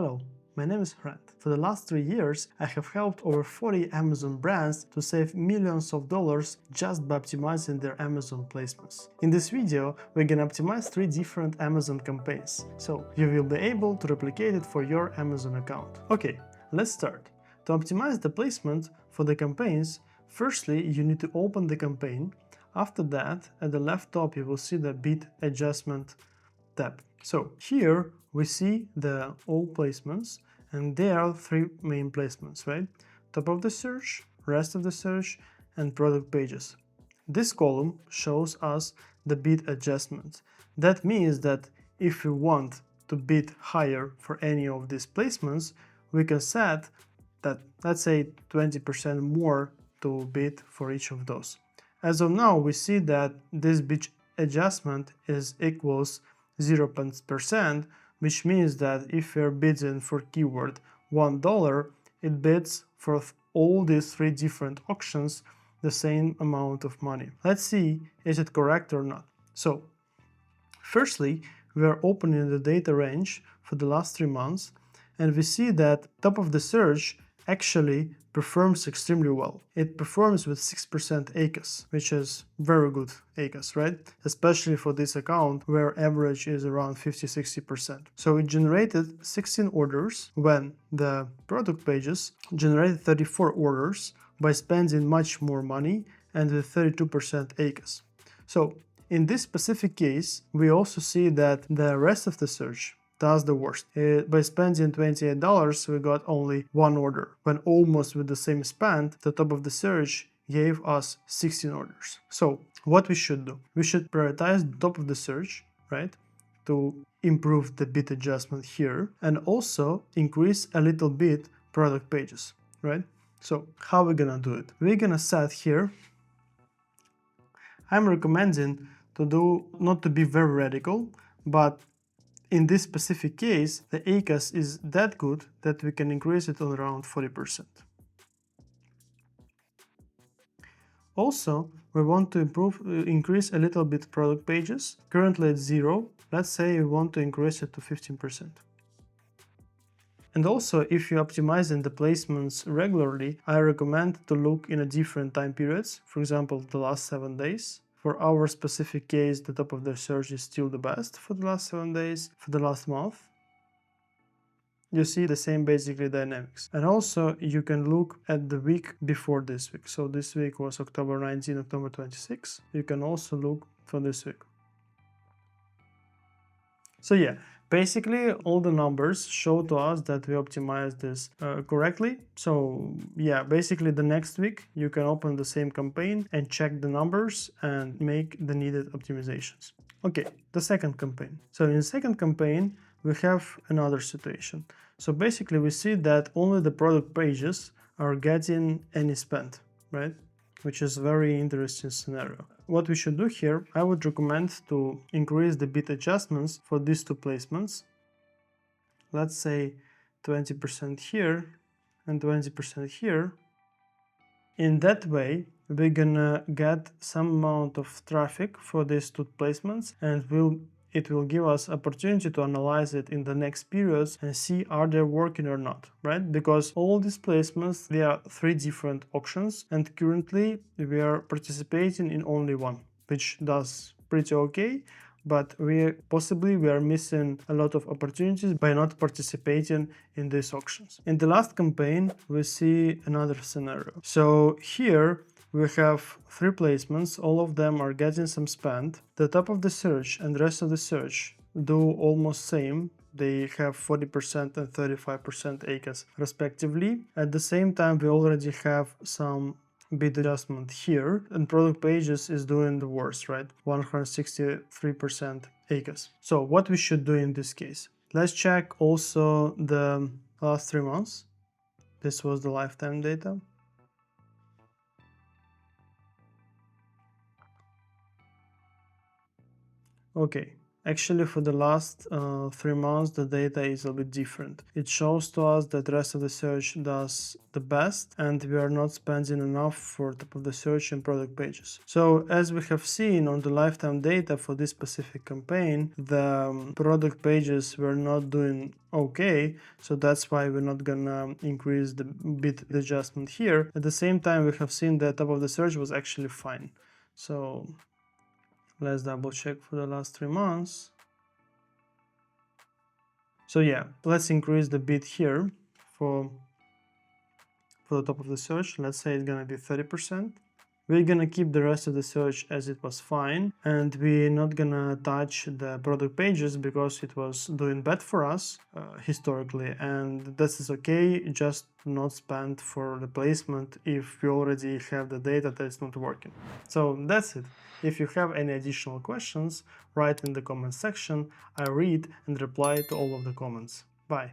Hello, my name is Hrant. For the last 3 years, I have helped over 40 Amazon brands to save millions of dollars just by optimizing their Amazon placements. In this video, we're gonna optimize 3 different Amazon campaigns, so you will be able to replicate it for your Amazon account. Okay, let's start. To optimize the placement for the campaigns, firstly, you need to open the campaign. After that, at the left top, you will see the bid adjustment tab. So here we see the all placements, and there are 3 main placements, right? Top of the search, rest of the search, and product pages. This column shows us the bid adjustment. That means that if we want to bid higher for any of these placements, we can set that, let's say, 20% more to bid for each of those. As of now, we see that this bid adjustment is equals 0%, which means that if we're bidding for keyword $1, it bids for all these 3 different auctions the same amount of money. Let's see, is it correct or not? So, firstly, we are opening the data range for the last 3 months, and we see that top of the search actually performs extremely well. It performs with 6% ACAS, which is very good ACAS, right? Especially for this account where average is around 50-60%. So it generated 16 orders when the product pages generated 34 orders by spending much more money and with 32% ACAS. So in this specific case, we also see that the rest of the search does the worst. By spending $28, we got only 1 order, when almost with the same spend, the top of the search gave us 16 orders. So what we should do? We should prioritize the top of the search, right, to improve the bid adjustment here, and also increase a little bit product pages, right? So how are we gonna do it? We're gonna set here, I'm recommending to do, not to be very radical, but in this specific case, the ACAS is that good that we can increase it on around 40%. Also, we want to increase a little bit product pages. Currently it's 0. Let's say we want to increase it to 15%. And also, if you're optimizing the placements regularly, I recommend to look in a different time periods, for example, the last 7 days. For our specific case, the top of the search is still the best for the last 7 days. For the last month, you see the same basically dynamics. And also you can look at the week before this week. So this week was October 19, October 26. You can also look for this week. So yeah, basically all the numbers show to us that we optimized this correctly. So yeah, basically the next week you can open the same campaign and check the numbers and make the needed optimizations. Okay, the second campaign. So in the second campaign, we have another situation. So basically we see that only the product pages are getting any spend, right? Which is a very interesting scenario. What we should do here, I would recommend to increase the bid adjustments for these 2 placements. Let's say 20% here and 20% here. In that way, we're gonna get some amount of traffic for these 2 placements, and it will give us opportunity to analyze it in the next periods and see are they working or not, right? Because all these placements, there are 3 different auctions, and currently we are participating in only one, which does pretty okay, but we are missing a lot of opportunities by not participating in these auctions. In the last campaign, we see another scenario. So here we have 3 placements, all of them are getting some spend. The top of the search and the rest of the search do almost same. They have 40% and 35% ACAS respectively. At the same time, we already have some bid adjustment here, and product pages is doing the worst, right? 163% ACAS. So what we should do in this case? Let's check also the last 3 months. This was the lifetime data. Okay, Actually, for the last 3 months, the data is a bit different. It shows to us that the rest of the search does the best, and we are not spending enough for top of the search and product pages. So as we have seen on the lifetime data for this specific campaign, the product pages were not doing okay, so that's why we're not gonna increase the bit adjustment here. At the same time, we have seen that top of the search was actually fine. So let's double check for the last 3 months. So yeah, let's increase the bit here for the top of the search. Let's say it's gonna be 30%. We're gonna keep the rest of the search as it was fine, and we're not gonna touch the product pages because it was doing bad for us historically, and this is okay, just not spend for the placement if we already have the data that's not working. So that's it. If you have any additional questions, write in the comment section. I read and reply to all of the comments. Bye.